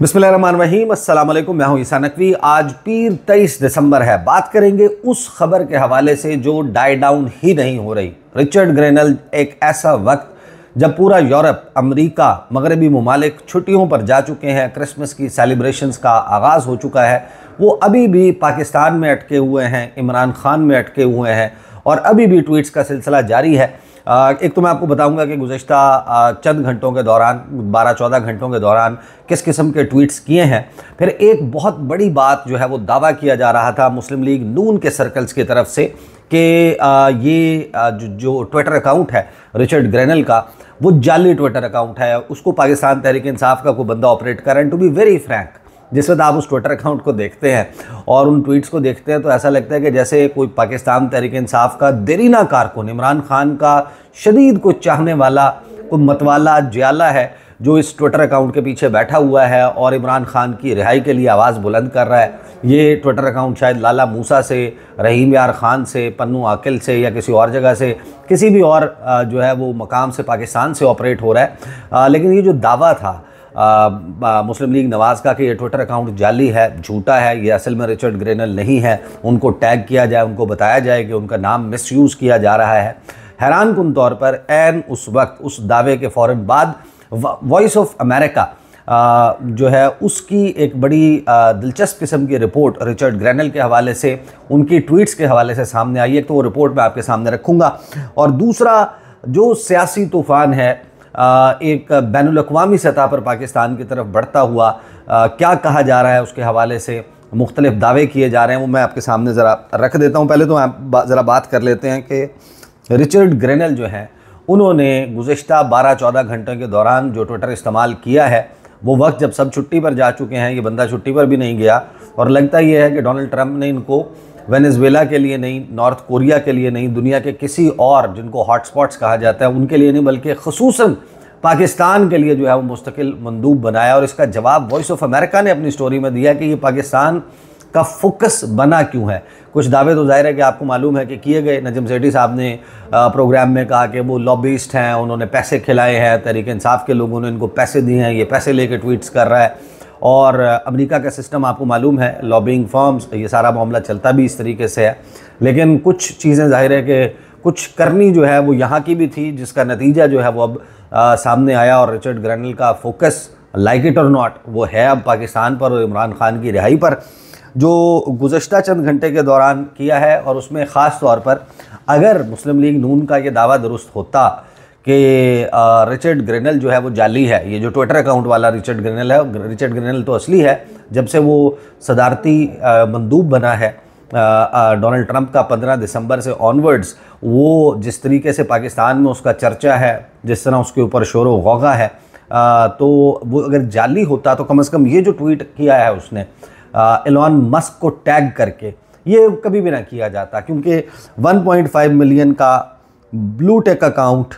बिस्मिल्लाहिर्रहमानिर्रहीम, अस्सलाम वालेकुम। मैं हूं ईसा नकवी। आज पीर 23 दिसंबर है। बात करेंगे उस खबर के हवाले से जो डाई डाउन ही नहीं हो रही। रिचर्ड ग्रेनल, एक ऐसा वक्त जब पूरा यूरोप, अमेरिका, मगरबी ममालिक छुट्टियों पर जा चुके हैं, क्रिसमस की सेलिब्रेशंस का आगाज़ हो चुका है, वो अभी भी पाकिस्तान में अटके हुए हैं, इमरान खान में अटके हुए हैं और अभी भी ट्वीट्स का सिलसिला जारी है। एक तो मैं आपको बताऊंगा कि गुज़श्ता चंद घंटों के दौरान, 12-14 घंटों के दौरान किस किस्म के ट्वीट्स किए हैं। फिर एक बहुत बड़ी बात जो है वो दावा किया जा रहा था मुस्लिम लीग नून के सर्कल्स की तरफ से कि ये जो ट्विटर अकाउंट है रिचर्ड ग्रेनल का, वो जाली ट्विटर अकाउंट है। उसको पाकिस्तान तहरीक इंसाफ का कोई बंदा ऑपरेट कर रहा है। टू बी वेरी फ्रैंक, जिस वक्त आप उस ट्विटर अकाउंट को देखते हैं और उन ट्वीट्स को देखते हैं तो ऐसा लगता है कि जैसे कोई पाकिस्तान तहरीक इंसाफ का देरीना कारकुन, इमरान खान का शदीद को चाहने वाला कोई मतवाला जियाला है जो इस ट्विटर अकाउंट के पीछे बैठा हुआ है और इमरान खान की रिहाई के लिए आवाज़ बुलंद कर रहा है। ये ट्विटर अकाउंट शायद लाला मूसा से, रहीम यार खान से, पन्नू आकिल से या किसी और जगह से, किसी भी और जो है वो मकाम से, पाकिस्तान से ऑपरेट हो रहा है। लेकिन ये जो दावा था मुस्लिम लीग नवाज़ का कि ये ट्विटर अकाउंट जाली है, झूठा है, ये असल में रिचर्ड ग्रेनल नहीं है, उनको टैग किया जाए, उनको बताया जाए कि उनका नाम मिसयूज़ किया जा रहा है। हैरान कुन तौर पर ऐन उस वक्त, उस दावे के फ़ौरन बाद वॉइस ऑफ अमेरिका जो है उसकी एक बड़ी दिलचस्प किस्म की रिपोर्ट रिचर्ड ग्रेनल के हवाले से, उनकी ट्वीट्स के हवाले से सामने आई है। तो वो रिपोर्ट मैं आपके सामने रखूँगा। और दूसरा जो सियासी तूफ़ान है एक बैनुल-अक़वामी सतह पर पाकिस्तान की तरफ बढ़ता हुआ, क्या कहा जा रहा है उसके हवाले से मुख्तलिफ दावे किए जा रहे हैं, वो मैं आपके सामने ज़रा रख देता हूँ। पहले तो आप ज़रा बात कर लेते हैं कि रिचर्ड ग्रेनल जो है उन्होंने गुज़श्ता 12-14 घंटे के दौरान जो ट्विटर इस्तेमाल किया है, वो वक्त जब सब छुट्टी पर जा चुके हैं, ये बंदा छुट्टी पर भी नहीं गया और लगता ये है कि डोनाल्ड ट्रंप ने इनको वेनेजुएला के लिए नहीं, नॉर्थ कोरिया के लिए नहीं, दुनिया के किसी और जिनको हॉटस्पॉट्स कहा जाता है उनके लिए नहीं, बल्कि ख़ुसूसन पाकिस्तान के लिए जो है वो मुस्तकिल मंदूब बनाया। और इसका जवाब वॉइस ऑफ अमेरिका ने अपनी स्टोरी में दिया कि ये पाकिस्तान का फोकस बना क्यों है। कुछ दावे तो जाहिर है कि आपको मालूम है कि किए गए। नजम सेठी साहब ने प्रोग्राम में कहा कि वो लॉबिस्ट हैं, उन्होंने पैसे खिलाए हैं, तहरीक इंसाफ के लोगों ने इनको पैसे दिए हैं, ये पैसे लेके ट्वीट्स कर रहा है। और अमेरिका का सिस्टम आपको मालूम है, लॉबिंग फर्म्स, ये सारा मामला चलता भी इस तरीके से है। लेकिन कुछ चीज़ें जाहिर है कि कुछ करनी जो है वो यहाँ की भी थी, जिसका नतीजा जो है वो अब सामने आया। और रिचर्ड ग्रेनल का फोकस, लाइक इट और नॉट, वो है अब पाकिस्तान पर और इमरान खान की रिहाई पर, जो गुज़श्ता चंद घंटे के दौरान किया है। और उसमें ख़ास तौर पर अगर मुस्लिम लीग नून का ये दावा दुरुस्त होता कि रिचर्ड ग्रेनल जो है वो जाली है, ये जो ट्विटर अकाउंट वाला रिचर्ड ग्रेनल है, रिचर्ड ग्रेनल तो असली है। जब से वो सदारती मंदूब बना है डोनाल्ड ट्रंप का 15 दिसंबर से ऑनवर्ड्स, वो जिस तरीके से पाकिस्तान में उसका चर्चा है, जिस तरह उसके ऊपर शोर व गौगा है, तो वो अगर जाली होता तो कम से कम ये जो ट्वीट किया है उसने एलॉन मस्क को टैग करके, ये कभी भी ना किया जाता। क्योंकि 1.5 मिलियन का ब्लू टेक अकाउंट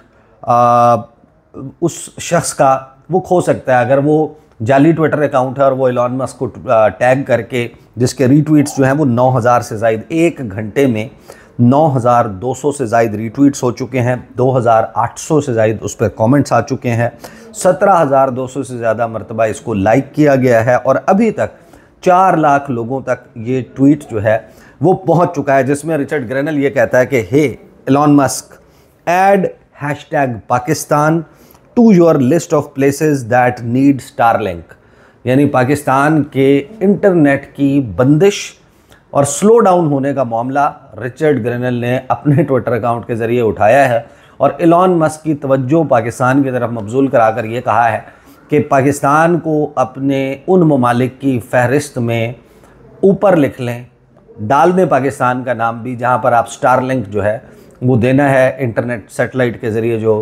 उस शख्स का वो खो सकता है अगर वो जाली ट्विटर अकाउंट है और वो एलॉन मस्क को टैग करके, जिसके रीट्वीट्स जो हैं वो 9000 से ज़ायद, एक घंटे में 9200 से ज़ायद रीट्वीट्स हो चुके हैं, 2800 से ज़ायद उस पर कमेंट्स आ चुके हैं, 17200 से ज़्यादा मरतबा इसको लाइक किया गया है और अभी तक 4 लाख लोगों तक ये ट्वीट जो है वो पहुंच चुका है, जिसमें रिचर्ड ग्रेनल ये कहता है कि hey Elon Musk, add #Pakistan to your list of places that need Starlink. यानी पाकिस्तान के इंटरनेट की बंदिश और स्लो डाउन होने का मामला रिचर्ड ग्रेनल ने अपने ट्विटर अकाउंट के ज़रिए उठाया है और एलॉन मस्क की तवज्जो पाकिस्तान की तरफ मबजूल कराकर ये कहा है कि पाकिस्तान को अपने उन ममालिक की फहरिस्त में ऊपर लिख लें, डाल दें पाकिस्तान का नाम भी, जहाँ पर आप स्टारलिंक जो है वो देना है इंटरनेट सेटेलाइट के ज़रिए, जो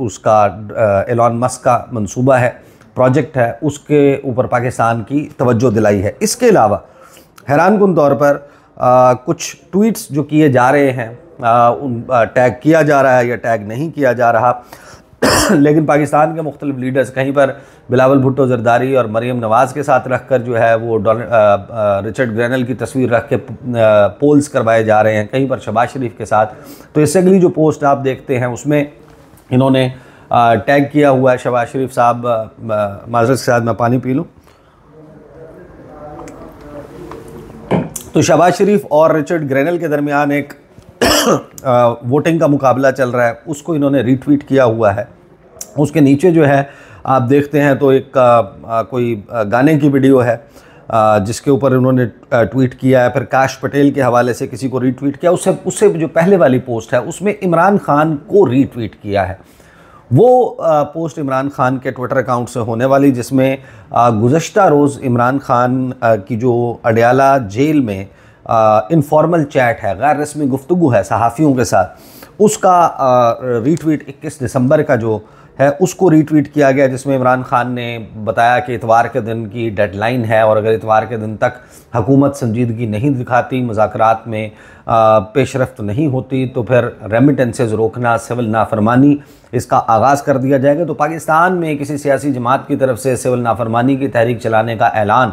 उसका एलॉन मस्क का मंसूबा है, प्रोजेक्ट है, उसके ऊपर पाकिस्तान की तवज्जो दिलाई है। इसके अलावा हैरान कुन तौर पर कुछ ट्वीट्स जो किए जा रहे हैं, टैग किया जा रहा है या टैग नहीं किया जा रहा, लेकिन पाकिस्तान के मुख्तलिफ लीडर्स कहीं पर बिलावल भुट्टो जरदारी और मरीम नवाज़ के साथ रख कर जो है वो रिचर्ड ग्रेनल की तस्वीर रख के पोल्स करवाए जा रहे हैं, कहीं पर शहबाज शरीफ के साथ। तो इससे अगली जो पोस्ट आप देखते हैं उसमें इन्होंने टैग किया हुआ है शहबाज शरीफ साहब। माजरत के साथ मैं पानी पी लूँ। तो शहबाज शरीफ और रिचर्ड ग्रेनल के दरमियान एक वोटिंग का मुकाबला चल रहा है, उसको इन्होंने रीट्वीट किया हुआ है। उसके नीचे जो है आप देखते हैं तो एक कोई गाने की वीडियो है जिसके ऊपर उन्होंने ट्वीट किया है। फिर काश पटेल के हवाले से किसी को रीट्वीट किया। उससे जो पहले वाली पोस्ट है उसमें इमरान खान को रीट्वीट किया है। वो पोस्ट इमरान खान के ट्विटर अकाउंट से होने वाली, जिसमें गुज़श्ता रोज़ इमरान खान की जो अडयाला जेल में इनफॉर्मल चैट है, गैर रस्मी गुफ्तगू है सहाफ़ियों के साथ, उसका रीट्वीट 21 दिसंबर का जो है उसको रीट्वीट किया गया, जिसमें इमरान खान ने बताया कि इतवार के दिन की डेडलाइन है और अगर इतवार के दिन तक हुकूमत संजीदगी नहीं दिखाती, मुज़ाकरात में पेशरफ्त नहीं होती, तो फिर रेमिटेंसेस रोकना, सिविल नाफरमानी, इसका आगाज़ कर दिया जाएगा। तो पाकिस्तान में किसी सियासी जमात की तरफ से सिविल नाफरमानी की तहरीक चलाने का ऐलान,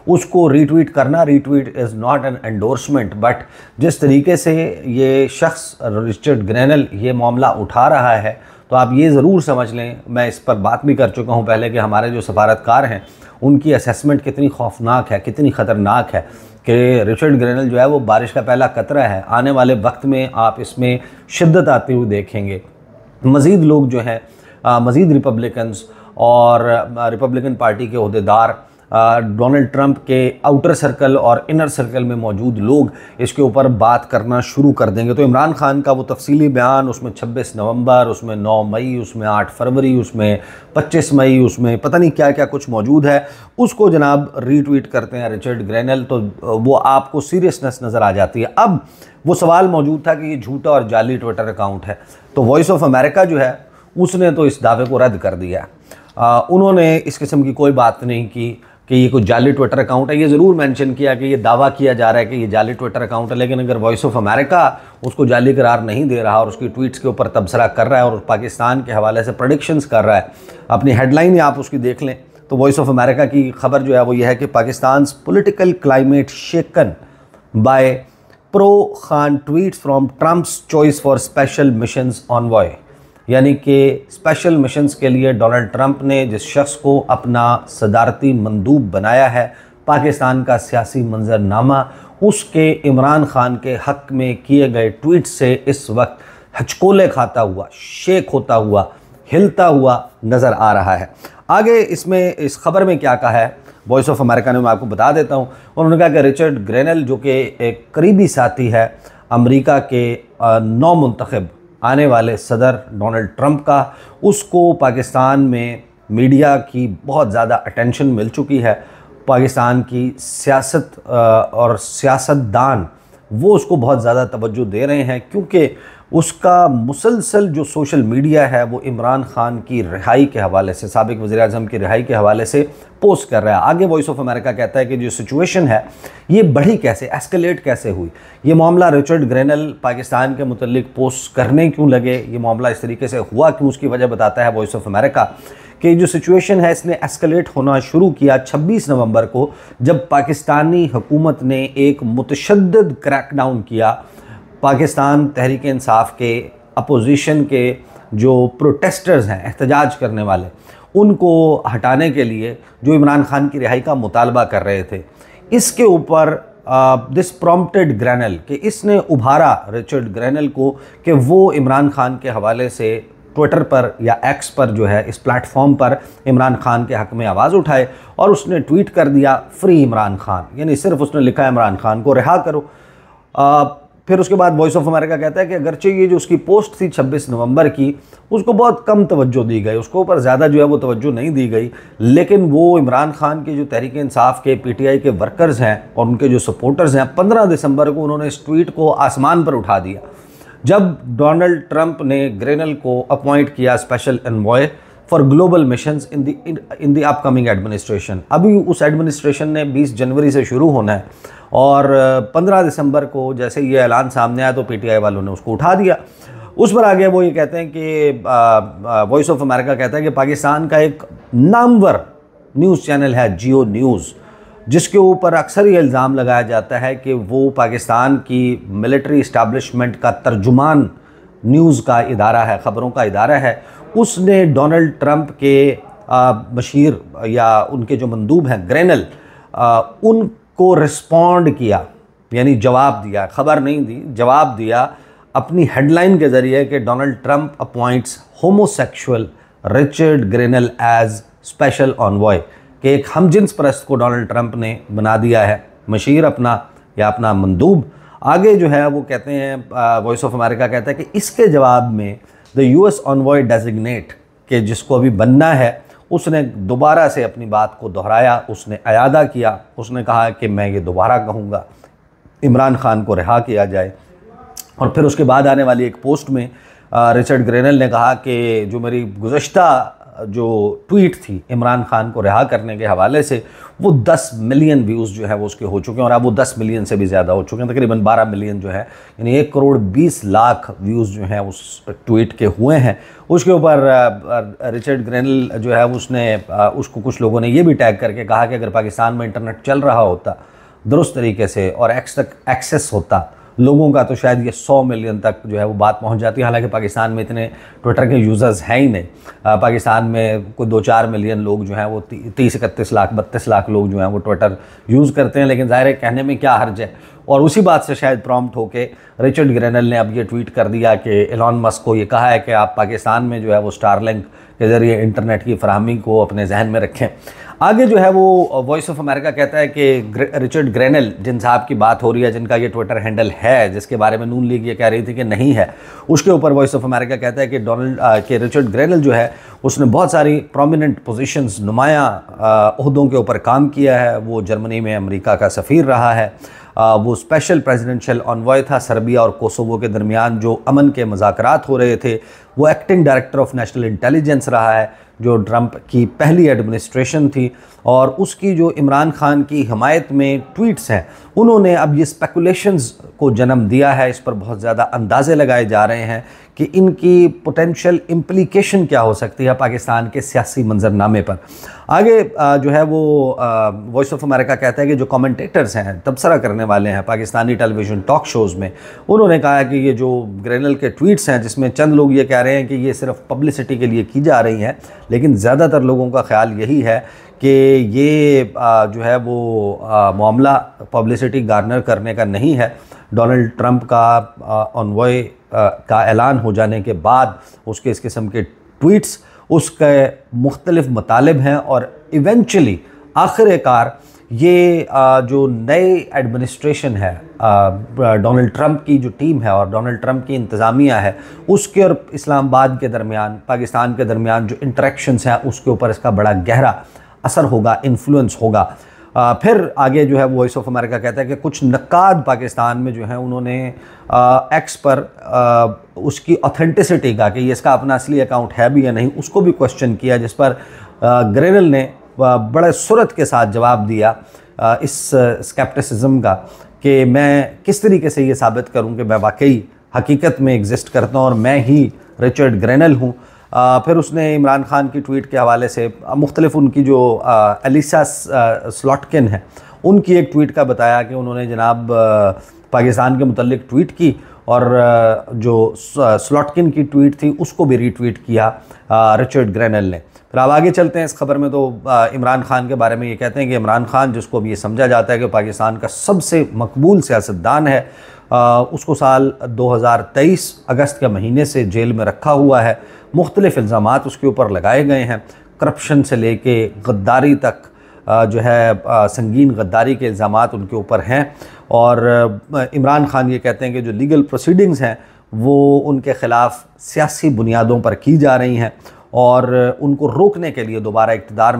उसको रीट्वीट करना, retweet is not an endorsement, but जिस तरीके से ये शख्स रिचर्ड ग्रेनल ये मामला उठा रहा है, तो आप ये ज़रूर समझ लें, मैं इस पर बात भी कर चुका हूँ पहले, कि हमारे जो सफारतकार हैं उनकी असेसमेंट कितनी खौफनाक है, कितनी ख़तरनाक है कि रिचर्ड ग्रेनल जो है वो बारिश का पहला कतरा है। आने वाले वक्त में आप इसमें शिद्दत आती हुई देखेंगे। मज़ीद लोग जो हैं, मज़ीद रिपब्लिकन्स और रिपब्लिकन पार्टी के अहदेदार, डोनाल्ड ट्रंप के आउटर सर्कल और इनर सर्कल में मौजूद लोग इसके ऊपर बात करना शुरू कर देंगे। तो इमरान खान का वो तफसीली बयान, उसमें 26 नवंबर, उसमें 9 मई, उसमें 8 फरवरी, उसमें 25 मई, उसमें पता नहीं क्या क्या कुछ मौजूद है, उसको जनाब रीट्वीट करते हैं रिचर्ड ग्रेनल। तो वो आपको सीरियसनेस नज़र आ जाती है। अब वो सवाल मौजूद था कि ये झूठा और जाली ट्विटर अकाउंट है, तो वॉइस ऑफ अमेरिका जो है उसने तो इस दावे को रद्द कर दिया। उन्होंने इस किस्म की कोई बात नहीं की कि ये कोई जाली ट्विटर अकाउंट है। ये ज़रूर मेंशन किया कि ये दावा किया जा रहा है कि ये जाली ट्विटर अकाउंट है, लेकिन अगर वॉइस ऑफ अमेरिका उसको जाली करार नहीं दे रहा और उसकी ट्वीट्स के ऊपर तबसरा कर रहा है और पाकिस्तान के हवाले से प्रेडिक्शंस कर रहा है, अपनी हेडलाइन ही आप उसकी देख लें, तो वॉइस ऑफ अमेरिका की खबर जो है वो ये है कि Pakistan political climate shaken by pro Khan tweets from Trump's choice for special missions envoy. यानी कि स्पेशल मिशंस के लिए डोनाल्ड ट्रंप ने जिस शख्स को अपना सदारती मंदूब बनाया है, पाकिस्तान का सियासी मंजरनामा उसके इमरान खान के हक़ में किए गए ट्वीट से इस वक्त हचकोले खाता हुआ, शेक होता हुआ, हिलता हुआ नज़र आ रहा है। आगे इसमें इस खबर में क्या कहा है वॉइस ऑफ अमेरिका ने, मैं आपको बता देता हूँ। उन्होंने कहा कि रिचर्ड ग्रेनल जो कि एक करीबी साथी है अमेरिका के नौ मुंतखब आने वाले सदर डोनाल्ड ट्रंप का, उसको पाकिस्तान में मीडिया की बहुत ज़्यादा अटेंशन मिल चुकी है। पाकिस्तान की सियासत और सियासतदान वो उसको बहुत ज़्यादा तवज्जो दे रहे हैं, क्योंकि उसका मुसलसल जो सोशल मीडिया है वो इमरान खान की रिहाई के हवाले से, साबिक वज़ीर-ए-आज़म की रिहाई के हवाले से पोस्ट कर रहा है। आगे वॉइस ऑफ अमेरिका कहता है कि जो सिचुएशन है ये बढ़ी कैसे, एस्केलेट कैसे हुई, ये मामला रिचर्ड ग्रेनल पाकिस्तान के मुतल्लिक पोस्ट करने क्यों लगे, ये मामला इस तरीके से हुआ क्यों, उसकी वजह बताता है वॉइस ऑफ अमेरिका कि जो सिचुएशन है इसने एस्केलेट होना शुरू किया 26 नवंबर को, जब पाकिस्तानी हुकूमत ने एक मुतशद्दिद क्रैकडाउन किया पाकिस्तान तहरीक इंसाफ के अपोजिशन के जो प्रोटेस्टर्स हैं, एहतजाज करने वाले, उनको हटाने के लिए जो इमरान खान की रिहाई का मुतालबा कर रहे थे। इसके ऊपर दिस प्रॉम्प्टेड ग्रेनल कि इसने उभारा रिचर्ड ग्रेनल को कि वो इमरान खान के हवाले से ट्विटर पर या एक्स पर जो है इस प्लेटफॉर्म पर इमरान खान के हक़ में आवाज़ उठाए, और उसने ट्वीट कर दिया फ्री इमरान खान, यानी सिर्फ उसने लिखा इमरान खान को रिहा करो। फिर उसके बाद वॉइस ऑफ अमेरिका कहता है कि अगरचे ये जो उसकी पोस्ट थी 26 नवंबर की, उसको बहुत कम तवज्जो दी गई, उसको ऊपर ज़्यादा जो है वो तवज्जो नहीं दी गई, लेकिन वो इमरान खान के जो तहरीक इंसाफ के पीटीआई के वर्कर्स हैं और उनके जो सपोर्टर्स हैं, 15 दिसंबर को उन्होंने इस ट्वीट को आसमान पर उठा दिया जब डोनाल्ड ट्रंप ने ग्रेनल को अपॉइंट किया special envoy for global missions in the upcoming administration. अभी उस एडमिनिस्ट्रेशन ने 20 जनवरी से शुरू होना है और 15 दिसंबर को जैसे ये ऐलान सामने आया तो पीटीआई वालों ने उसको उठा दिया। उस पर आगे वो ये कहते हैं कि वॉइस ऑफ अमेरिका कहता है कि पाकिस्तान का एक नामवर न्यूज़ चैनल है जियो न्यूज़, जिसके ऊपर अक्सर ये इल्ज़ाम लगाया जाता है कि वो पाकिस्तान की मिलिट्री इस्टेब्लिशमेंट का तर्जुमान न्यूज़ का इदारा है, ख़बरों का इदारा है। उसने डोनाल्ड ट्रंप के मशीर या उनके जो मंदूब हैं ग्रेनल, उनको रिस्पॉन्ड किया, यानी जवाब दिया, खबर नहीं दी, जवाब दिया अपनी हेडलाइन के ज़रिए कि Donald Trump appoints homosexual Richard Grenell as special envoy, कि एक हमजिन्स परस्त को डोनाल्ड ट्रंप ने बना दिया है मशीर अपना या अपना मंदूब। आगे जो है वो कहते हैं, वॉइस ऑफ अमेरिका कहता है कि इसके जवाब में द यूएस ऑनवॉय डेजिग्नेट के जिसको अभी बनना है, उसने दोबारा से अपनी बात को दोहराया, उसने अयादा किया, उसने कहा कि मैं ये दोबारा कहूँगा इमरान खान को रिहा किया जाए। और फिर उसके बाद आने वाली एक पोस्ट में रिचर्ड ग्रेनल ने कहा कि जो मेरी गुज़श्ता जो ट्वीट थी इमरान खान को रिहा करने के हवाले से, वो 10 मिलियन व्यूज़ जो है वो उसके हो चुके हैं, और अब वो 10 मिलियन से भी ज़्यादा हो चुके हैं, तकरीबन 12 मिलियन जो है, यानी 1 करोड़ 20 लाख व्यूज़ जो हैं उस ट्वीट के हुए हैं। उसके ऊपर रिचर्ड ग्रेनल जो है उसने उसको कुछ लोगों ने ये भी टैग करके कहा कि अगर पाकिस्तान में इंटरनेट चल रहा होता दुरुस्त तरीके से और एक्स तक एक्सेस होता लोगों का, तो शायद ये 100 मिलियन तक जो है वो बात पहुंच जाती है। हालांकि पाकिस्तान में इतने ट्विटर के यूज़र्स हैं ही नहीं। पाकिस्तान में कोई 2-4 मिलियन लोग जो हैं वो 30-31 लाख 32 लाख लोग जो हैं वो ट्विटर यूज़ करते हैं, लेकिन ज़ाहिर है कहने में क्या हर्ज है। और उसी बात से शायद प्रॉम्प्ट होके रिचर्ड ग्रेनल ने अब ये ट्वीट कर दिया कि एलॉन मस्क को ये कहा है कि आप पाकिस्तान में जो है वो स्टारलिंक के ज़रिए इंटरनेट की फराहमी को अपने जहन में रखें। आगे जो है वो वॉइस ऑफ अमेरिका कहता है कि रिचर्ड ग्रेनल, जिन साहब की बात हो रही है, जिनका ये ट्विटर हैंडल है, जिसके बारे में नून लीग ये कह रही थी कि नहीं है, उसके ऊपर वॉइस ऑफ अमेरिका कहता है कि रिचर्ड ग्रेनल जो है उसने बहुत सारी प्रोमिनेंट पोजीशंस, नुमाया ओहदों के ऊपर काम किया है। वो जर्मनी में अमेरिका का सफ़ीर रहा है, वो स्पेशल प्रेसिडेंशियल ऑनवॉय था। सर्बिया और कोसोवो के दरमियान जो अमन के मुज़ाकरात हो रहे थे, वो acting director of national intelligence रहा है, जो ट्रंप की पहली एडमिनिस्ट्रेशन थी। और उसकी जो इमरान खान की हिमायत में ट्वीट्स हैं, उन्होंने अब ये स्पेकुलेशंस को जन्म दिया है। इस पर बहुत ज़्यादा अंदाज़े लगाए जा रहे हैं कि इनकी पोटेंशियल इम्प्लीकेशन क्या हो सकती है पाकिस्तान के सियासी मंजरनामे पर। आगे जो है वो वॉइस ऑफ अमेरिका कहता है कि जो कमेंटेटर्स हैं, तबसरा करने वाले हैं पाकिस्तानी टेलीविज़न टॉक शोज़ में, उन्होंने कहा है कि ये जो ग्रेनल के ट्वीट्स हैं, जिसमें चंद लोग ये कह रहे हैं कि ये सिर्फ पब्लिसिटी के लिए की जा रही हैं, लेकिन ज़्यादातर लोगों का ख्याल यही है कि ये जो है वो मामला पब्लिसिटी गार्नर करने का नहीं है। डोनाल्ड ट्रंप का ऑनवॉय का ऐलान हो जाने के बाद उसके इस किस्म के ट्वीट्स, उसके मुख्तलिफ मतालिब हैं, और इवेंचुअली आखिरकार ये जो नई एडमिनिस्ट्रेशन है, डोनाल्ड ट्रंप की जो टीम है और डोनाल्ड ट्रंप की इंतज़ामिया है, उसके और इस्लामाबाद के दरमियान, पाकिस्तान के दरमियान जो इंटरेक्शंस हैं, उसके ऊपर इसका बड़ा गहरा असर होगा, इन्फ्लुएंस होगा। फिर आगे जो है वॉइस ऑफ अमेरिका कहता है कि कुछ नक्काद पाकिस्तान में जो है उन्होंने एक्स पर उसकी ऑथेंटिसिटी का, कि ये इसका अपना असली अकाउंट है भी या नहीं, उसको भी क्वेश्चन किया, जिस पर ग्रेनल ने बड़े सूरत के साथ जवाब दिया इस स्केप्टिसिज्म का, कि मैं किस तरीके से ये साबित करूं कि मैं वाकई हकीकत में एग्जिस्ट करता हूं और मैं ही रिचर्ड ग्रेनल हूं। फिर उसने इमरान खान की ट्वीट के हवाले से मुख्तलिफ उनकी जो एलिसा स्लॉटकिन है, उनकी एक ट्वीट का बताया कि उन्होंने जनाब पाकिस्तान के मुतल्लिक ट्वीट की, और जो स्लॉटकिन की ट्वीट थी उसको भी रीट्वीट किया रिचर्ड ग्रेनल ने। फिर अब आगे चलते हैं इस खबर में, तो इमरान खान के बारे में ये कहते हैं कि इमरान खान, जिसको अब ये समझा जाता है कि पाकिस्तान का सबसे मकबूल सियासतदान है, उसको साल 2023 अगस्त के महीने से जेल में रखा हुआ है। मुख्तलिफ इल्ज़ामात उसके ऊपर लगाए गए हैं, करप्शन से लेके गद्दारी तक जो है संगीन गद्दारी के इल्ज़ामात उनके ऊपर हैं। और इमरान खान ये कहते हैं कि जो लीगल प्रोसीडिंग्स हैं वो उनके ख़िलाफ़ सियासी बुनियादों पर की जा रही हैं, और उनको रोकने के लिए, दोबारा इक़्तिदार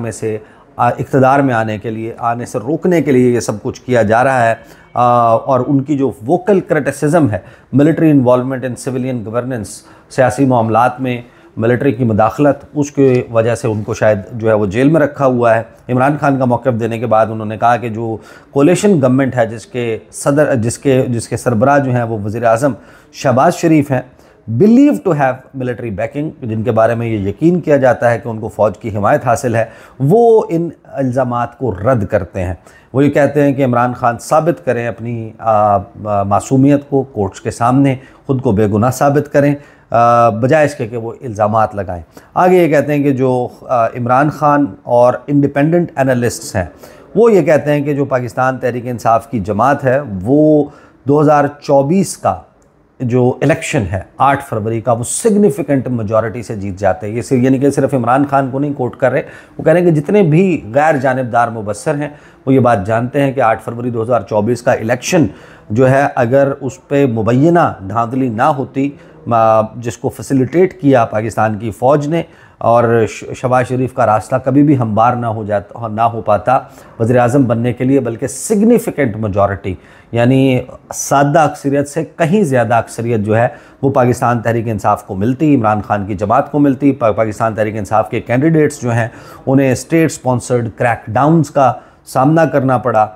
में आने से रोकने के लिए ये सब कुछ किया जा रहा है। और उनकी जो वोकल क्रिटिसिज्म है, military involvement in civilian governance, सियासी मामलात में मिलिट्री की मुदाखलत, उसके वजह से उनको शायद जो है वो जेल में रखा हुआ है। इमरान खान का मौक़िफ़ देने के बाद उन्होंने कहा कि जो कोलिशन गवर्नमेंट है, जिसके सरबराह जो हैं वो वज़ीर-ए-आज़म शहबाज शरीफ हैं, believe to have military backing, जिनके बारे में ये यकीन किया जाता है कि उनको फ़ौज की हिमायत हासिल है, वो इन इल्ज़ामात को रद्द करते हैं। वो ये कहते हैं कि इमरान खान साबित करें अपनी मासूमियत को कोर्ट्स के सामने, ख़ुद को बेगुनाह साबित करें, बजाय इसके कि वो इल्ज़ामात लगाएं। आगे ये कहते हैं कि जो इमरान खान और इंडिपेंडेंट एनालिस्ट्स हैं वो ये कहते हैं कि जो पाकिस्तान तहरीक इंसाफ की जमात है वो 2024 का जो इलेक्शन है 8 फरवरी का वो सिग्निफिकेंट मेजॉरिटी से जीत जाते हैं। ये यानी कि सिर्फ इमरान खान को नहीं कोट कर रहे, वो कह रहे हैं कि जितने भी गैर जानिबदार मुबस्सर हैं वो ये बात जानते हैं कि 8 फरवरी 2024 का इलेक्शन जो है अगर उस पर मुबैना धांधली ना होती, जिसको फैसिलिटेट किया पाकिस्तान की फ़ौज ने, और शहबाज शरीफ का रास्ता कभी भी हमवार ना हो पाता वज़ीर आज़म बनने के लिए, बल्कि सिग्निफिकेंट मेजॉरिटी यानी सादा अक्सरियत से कहीं ज़्यादा अक्सरियत जो है वो पाकिस्तान तहरीक इंसाफ को मिलती, इमरान खान की जमात को मिलती। पाकिस्तान तहरीक इंसाफ के कैंडिडेट्स जो हैं उन्हें स्टेट स्पॉन्सर्ड क्रैकडाउन्स का सामना करना पड़ा।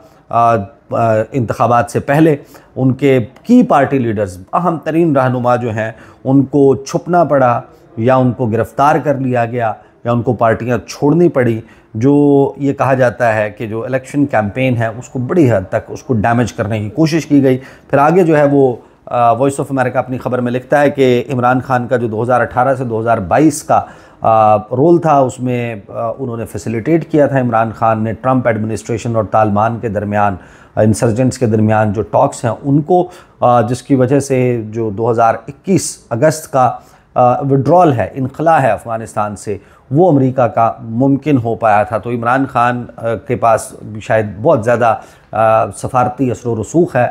इंतखाबात से पहले उनके की पार्टी लीडर्स, अहम तरीन रहनुमा जो हैं उनको छुपना पड़ा या उनको गिरफ़्तार कर लिया गया या उनको पार्टियां छोड़नी पड़ी। जो ये कहा जाता है कि जो इलेक्शन कैंपेन है उसको बड़ी हद तक उसको डैमेज करने की कोशिश की गई। फिर आगे जो है वो वॉइस ऑफ अमेरिका अपनी ख़बर में लिखता है कि इमरान खान का जो 2018 से 2022 का रोल था उसमें उन्होंने फैसिलिटेट किया था। इमरान खान ने ट्रंप एडमिनिस्ट्रेशन और तालिबान के दरमियान, इंसर्जेंट्स के दरमियान जो टॉक्स हैं उनको, जिसकी वजह से जो 2021 अगस्त का विड्रॉल है, इनखला है अफ़गानिस्तान से, वो अमेरिका का मुमकिन हो पाया था। तो इमरान खान के पास शायद बहुत ज़्यादा सफारती असर व रसूख है।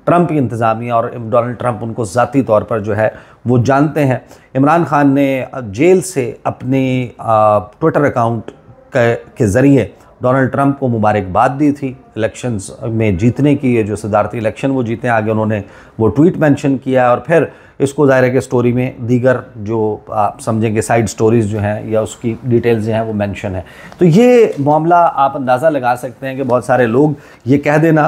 ट्रंप की इंतज़ामिया और डोनाल्ड ट्रंप उनको ज़ाती तौर पर जो है वो जानते हैं। इमरान खान ने जेल से अपनी ट्विटर अकाउंट के ज़रिए डोनाल्ड ट्रंप को मुबारकबाद दी थी इलेक्शंस में जीतने की। ये जो सदारती इलेक्शन वो जीते, आगे उन्होंने वो ट्वीट मेंशन किया और फिर इसको ज़ाहिर है कि स्टोरी में दीगर जो आप समझेंगे साइड स्टोरीज़ जो हैं या उसकी डिटेल्स जो हैं वो मेंशन है। तो ये मामला आप अंदाज़ा लगा सकते हैं कि बहुत सारे लोग ये कह देना,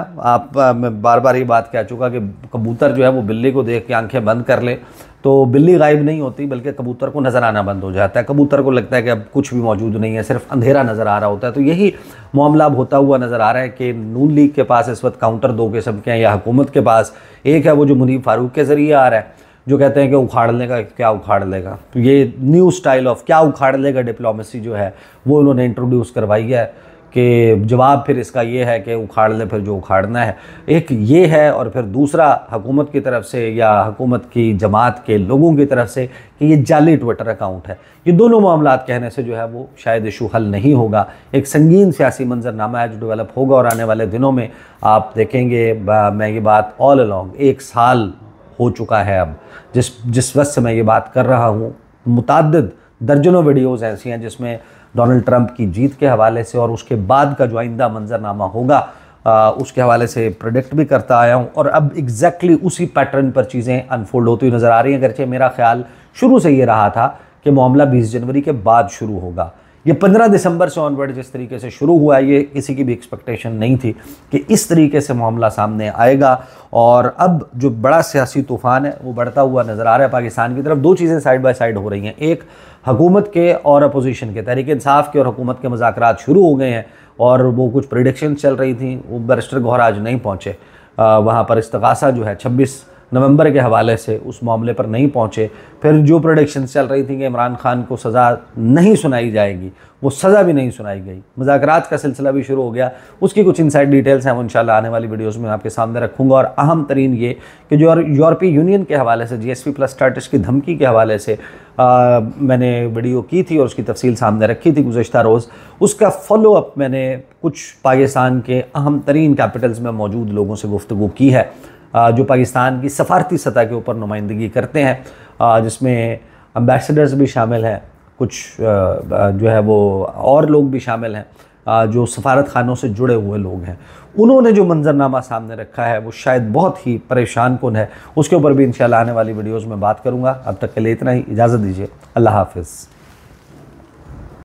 मैं बार बार ये बात कह चुका कि कबूतर जो है वो बिल्ली को देख के आंखें बंद कर ले तो बिल्ली गायब नहीं होती, बल्कि कबूतर को नज़र आना बंद हो जाता है। कबूतर को लगता है कि अब कुछ भी मौजूद नहीं है, सिर्फ अंधेरा नज़र आ रहा होता है। तो यही मामला अब होता हुआ नज़र आ रहा है कि नून लीग के पास इस वक्त काउंटर 2 किस्म के हैं या हुकूमत के पास। एक है वो जो मुनीब फारूक के ज़रिए आ रहा है, जो कहते हैं कि उखाड़ लेगा, क्या उखाड़ लेगा। तो ये न्यू स्टाइल ऑफ क्या उखाड़ लेगा डिप्लोमेसी जो है वो उन्होंने इंट्रोड्यूस करवाई है कि जवाब फिर इसका ये है कि उखाड़ ले फिर जो उखाड़ना है। एक ये है, और फिर दूसरा हुकूमत की तरफ से या हुकूमत की जमात के लोगों की तरफ से कि ये जाली ट्विटर अकाउंट है। ये दोनों मामलात कहने से जो है वो शायद इशू हल नहीं होगा। एक संगीन सियासी मंजरनामा है जो डेवलप होगा और आने वाले दिनों में आप देखेंगे। मैं ये बात ऑल अलॉन्ग 1 साल हो चुका है अब जिस वक्त से मैं ये बात कर रहा हूँ, मुतअद्दिद दर्जनों वीडियोज़ ऐसी हैं जिसमें डोनाल्ड ट्रंप की जीत के हवाले से और उसके बाद का जो आइंदा मंजरनामा होगा उसके हवाले से प्रेडिक्ट भी करता आया हूँ। और अब एग्जैक्टली उसी पैटर्न पर चीज़ें अनफोल्ड होती हुई नज़र आ रही हैं। अगरचे मेरा ख्याल शुरू से ये रहा था कि मामला 20 जनवरी के बाद शुरू होगा। ये 15 दिसंबर से ऑनवर्ड जिस तरीके से शुरू हुआ है, ये किसी की भी एक्सपेक्टेशन नहीं थी कि इस तरीके से मामला सामने आएगा। और अब जो बड़ा सियासी तूफ़ान है वो बढ़ता हुआ नज़र आ रहा है पाकिस्तान की तरफ। 2 चीज़ें साइड बाय साइड हो रही हैं, एक हुकूमत के और अपोजिशन के, तहरीक इंसाफ के और हुकूमत के मुज़ाकरात शुरू हो गए हैं और वो कुछ प्रेडिक्शन चल रही थी। वो बैरिस्टर गौहर आज नहीं पहुँचे वहाँ पर, इस्तग़ासा जो है 26 नवंबर के हवाले से उस मामले पर नहीं पहुँचे। फिर जो प्रेडिक्शन चल रही थी कि इमरान खान को सज़ा नहीं सुनाई जाएगी, वो सज़ा भी नहीं सुनाई गई। मुज़ाकरात का सिलसिला भी शुरू हो गया, उसकी कुछ इनसाइड डिटेल्स हैं वो इंशाल्लाह आने वाली वीडियोज़ में आपके सामने रखूँगा। और अहम तरीन ये कि जो यूरोपीय यूनियन के हवाले से GSP+ स्टेटस की धमकी के हवाले से मैंने वीडियो की थी और उसकी तफसील सामने रखी थी गुज़श्ता रोज़। उसका फॉलो अप मैंने कुछ पाकिस्तान के अहम तरीन कैपिटल्स में मौजूद लोगों से गुफ्तगू की है जो पाकिस्तान की सफारती सतह के ऊपर नुमाइंदगी करते हैं, जिसमें एम्बेसडर्स भी शामिल हैं, कुछ जो है वो और लोग भी शामिल हैं जो सफारत खानों से जुड़े हुए लोग हैं। उन्होंने जो मंजरनामा सामने रखा है वो शायद बहुत ही परेशान कुन है। उसके ऊपर भी इंशाल्लाह आने वाली वीडियोज़ में बात करूँगा। अब तक के लिए इतना ही, इजाज़त दीजिए। अल्लाह हाफ़िज़।